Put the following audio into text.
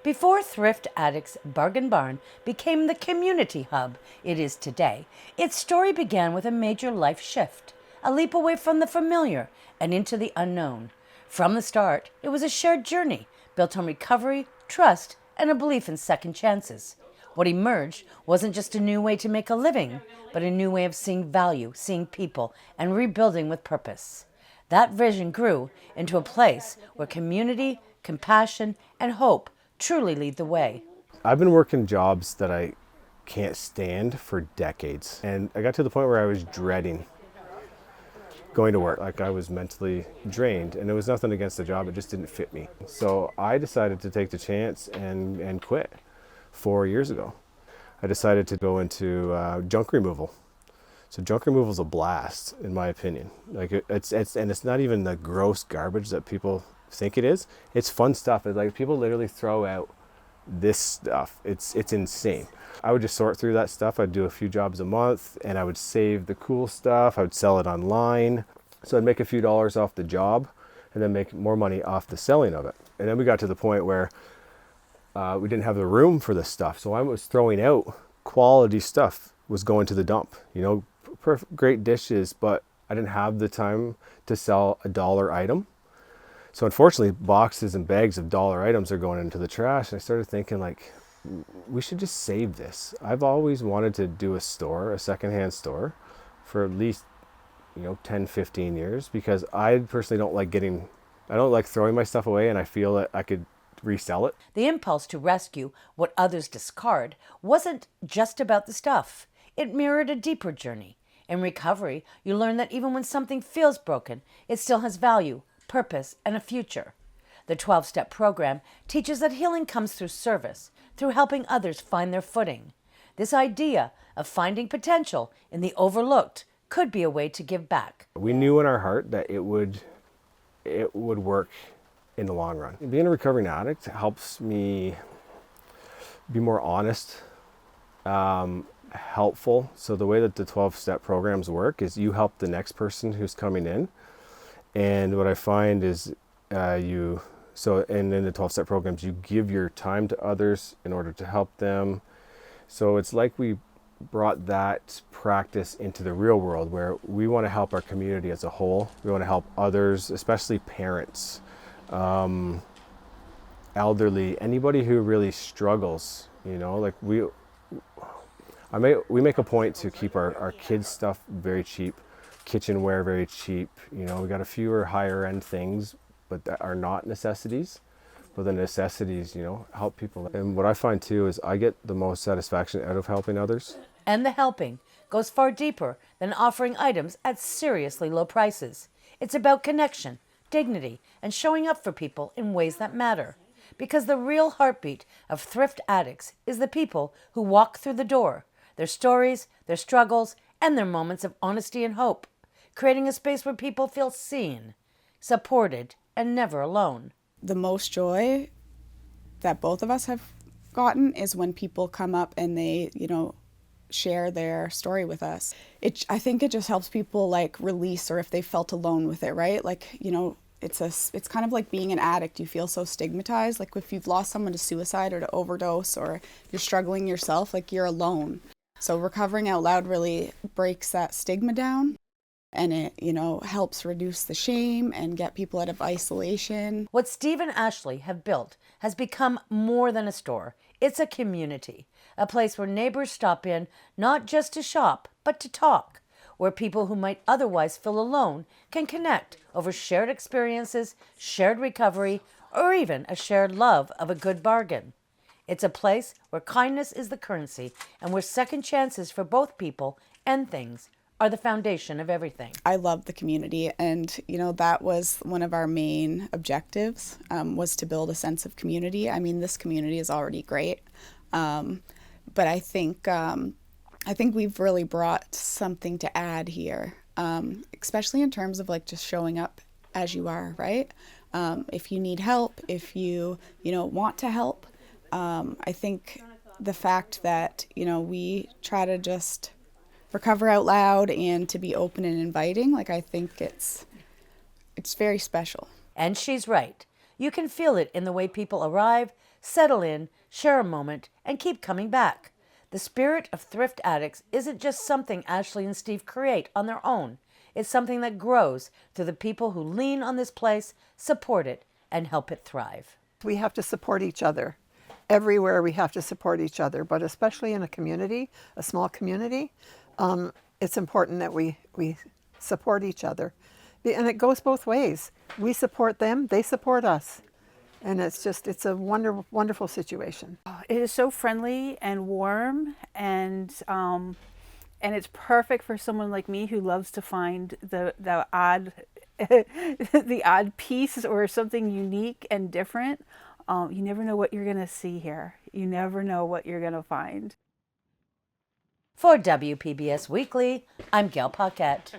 Before Thrift Addicts Bargain Barn became the community hub it is today, its story began with a major life shift, a leap away from the familiar and into the unknown. From the start, it was a shared journey built on recovery, trust, and a belief in second chances. What emerged wasn't just a new way to make a living, but a new way of seeing value, seeing people, and rebuilding with purpose. That vision grew into a place where community, compassion, and hope truly lead the way. I've been working jobs that I can't stand for decades. And I got to the point where I was dreading going to work. Like I was mentally drained, and it was nothing against the job, it just didn't fit me. So I decided to take the chance and quit 4 years ago. I decided to go into junk removal. So junk removal is a blast, in my opinion. Like it's not even the gross garbage that people think it is. It's fun stuff. It's like people literally throw out this stuff. It's insane. I would just sort through that stuff. I'd do a few jobs a month, and I would save the cool stuff. I would sell it online. So I'd make a few dollars off the job and then make more money off the selling of it. And then we got to the point where we didn't have the room for this stuff. So I was throwing out quality stuff, was going to the dump, great dishes, but I didn't have the time to sell a dollar item. So unfortunately, boxes and bags of dollar items are going into the trash. And I started thinking, like, we should just save this. I've always wanted to do a store, a secondhand store, for at least 10, 15 years, because I personally I don't like throwing my stuff away, and I feel that I could resell it. The impulse to rescue what others discard wasn't just about the stuff. It mirrored a deeper journey. In recovery, you learn that even when something feels broken, it still has value, purpose, and a future. The 12-step program teaches that healing comes through service, through helping others find their footing. This idea of finding potential in the overlooked could be a way to give back. We knew in our heart that it would work in the long run. Being a recovering addict helps me be more honest, helpful. So the way that the 12-step programs work is you help the next person who's coming in. And what I find is and in the 12-step programs, you give your time to others in order to help them. So it's like we brought that practice into the real world, where we want to help our community as a whole. We want to help others, especially parents, elderly, anybody who really struggles. We make a point to keep our kids' stuff very cheap, kitchenware very cheap. We got a fewer higher end things, but that are not necessities. But the necessities, help people. And what I find too is I get the most satisfaction out of helping others. And the helping goes far deeper than offering items at seriously low prices. It's about connection, dignity, and showing up for people in ways that matter. Because the real heartbeat of Thrift Addicts is the people who walk through the door, their stories, their struggles, and their moments of honesty and hope, creating a space where people feel seen, supported, and never alone. The most joy that both of us have gotten is when people come up and they, share their story with us. I think it just helps people release, or if they felt alone with it, right? It's kind of like being an addict. You feel so stigmatized. Like if you've lost someone to suicide or to overdose, or you're struggling yourself, you're alone. So Recovering Out Loud really breaks that stigma down. And it, helps reduce the shame and get people out of isolation. What Steve and Ashley have built has become more than a store. It's a community, a place where neighbors stop in not just to shop, but to talk, where people who might otherwise feel alone can connect over shared experiences, shared recovery, or even a shared love of a good bargain. It's a place where kindness is the currency and where second chances for both people and things are the foundation of everything. I love the community, and that was one of our main objectives, was to build a sense of community. I mean, this community is already great, but I think we've really brought something to add here, especially in terms of just showing up as you are, right? If you need help, if you want to help, I think the fact that we try to just recover out loud and to be open and inviting, I think it's very special. And she's right. You can feel it in the way people arrive, settle in, share a moment, and keep coming back. The spirit of Thrift Addicts isn't just something Ashley and Steve create on their own. It's something that grows through the people who lean on this place, support it, and help it thrive. We have to support each other. Everywhere we have to support each other, but especially in a community, a small community, it's important that we support each other. And it goes both ways. We support them, they support us. And it's a wonderful situation. It is so friendly and warm, and it's perfect for someone like me who loves to find the odd the odd piece or something unique and different. You never know what you're going to see here. You never know what you're going to find. For WPBS Weekly, I'm Gail Paquette.